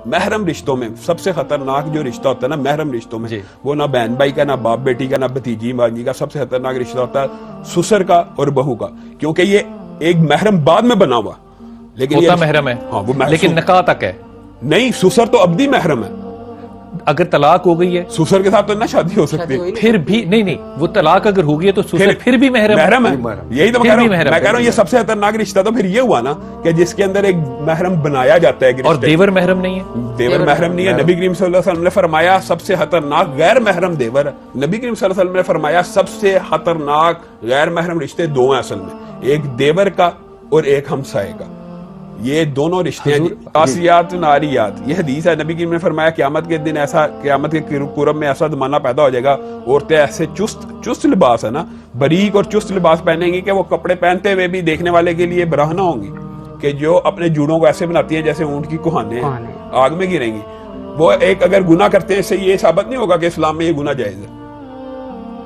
محرم رشتوں میں سب سے خطرناک جو رشتہ ہوتا ہے نا محرم رشتوں میں وہ نہ بہن بھائی کا، نہ باپ بیٹی کا، نہ بھتیجی بھانجی کا، سب سے خطرناک رشتہ ہوتا ہے سسر کا اور بہو کا، کیونکہ یہ ایک محرم بعد میں بنا ہوا لیکن یہ محرم ہے، ہاں وہ لیکن نکاح تک ہے نہیں، سسر تو ابدی محرم ہے، اگر طلاق ہو گئی ہے سسر کے ساتھ تو نہ شادی ہو سکتی ہے، پھر بھی نہیں وہ طلاق اگر ہو گئی ہے تو سسر پھر بھی محرم ہے، یہی تو میں کہہ رہا ہوں یہ سب سے خطرناک رشتہ تو پھر یہ ہوا نا کہ جس کے اندر ایک محرم بنایا جاتا ہے، اور دیور محرم نہیں ہے، دیور محرم نہیں ہے۔ نبی کریم صلی اللہ علیہ وسلم نے فرمایا سب سے خطرناک غیر محرم دیور ہے۔ نبی کریم صلی اللہ علیہ وسلم نے فرمایا سب سے خطرناک غیر محرم رشتے دو ہیں اصل میں، ایک دیور کا اور ایک ہمسائے کا، یہ دونوں رشتے ہیں آسیات ناریات۔ یہ حدیث ہے، نبی کریم نے فرمایا قیامت کے دن ایسا، قیامت کے قرب میں ایسا زمانہ پیدا ہو جائے گا، عورتیں ایسے چست لباس ہے نا، باریک اور چست لباس پہنیں گی کہ وہ کپڑے پہنتے ہوئے بھی دیکھنے والے کے لیے براہنا ہوں گی، کہ جو اپنے جوڑوں کو ایسے بناتی ہیں جیسے اونٹ کی کوہانے آگ میں گریں گی۔ وہ ایک اگر گناہ کرتے ہیں اس سے یہ ثابت نہیں ہوگا کہ اسلام میں یہ گناہ جائز ہے۔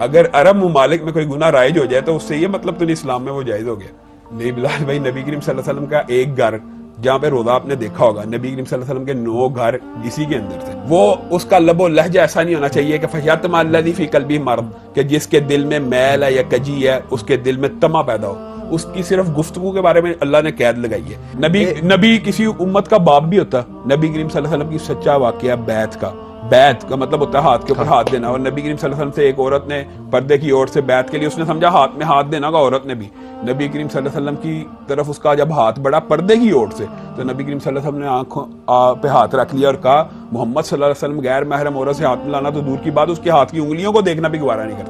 اگر عرب ممالک میں کوئی گناہ رائج ہو جائے تو اس سے یہ مطلب تو نہیں اسلام میں وہ جائز ہو گیا۔ نہیں بلال بھائی، نبی کریم صلی اللہ علیہ وسلم کا ایک گھر جہاں پہ روزہ آپ نے دیکھا ہوگا، نبی کریم صلی اللہ علیہ وسلم کے 9 گھر اسی کے اندر تھے۔ وہ اس کا لب و لہجہ ایسا نہیں ہونا چاہیے کہ فَيَطْمَعَ الَّذِي فِي قَلْبِهِ مَرَضٌ، کہ جس کے دل میں میل ہے یا کجی ہے اس کے دل میں طمع پیدا ہو۔ اس کی صرف گفتگو کے بارے میں اللہ نے قید لگائی ہے۔ نبی کسی امت کا باپ بھی ہوتا، نبی کریم صلی اللہ علیہ وسلم کی سچا واقعہ بیعت کا مطلب ہوتا ہے ہاتھ کے اوپر ہاتھ دینا، اور نبی کریم صلی اللہ علیہ وسلم سے ایک عورت نے پردے کی اوٹ سے بیعت کے لیے، اس نے سمجھا ہاتھ میں ہاتھ دینا کا، عورت نے بھی نبی کریم صلی اللہ علیہ وسلم کی طرف اس کا جب ہاتھ بڑھا پردے کی اوٹ سے، تو نبی کریم صلی اللہ علیہ وسلم نے آنکھوں پہ ہاتھ رکھ لیا اور کہا محمد صلی اللہ علیہ وسلم غیر محرم عورت سے ہاتھ ملانا تو دور کی بات، اس کے ہاتھ کی انگلیوں کو دیکھنا بھی گوارا نہیں کرتا۔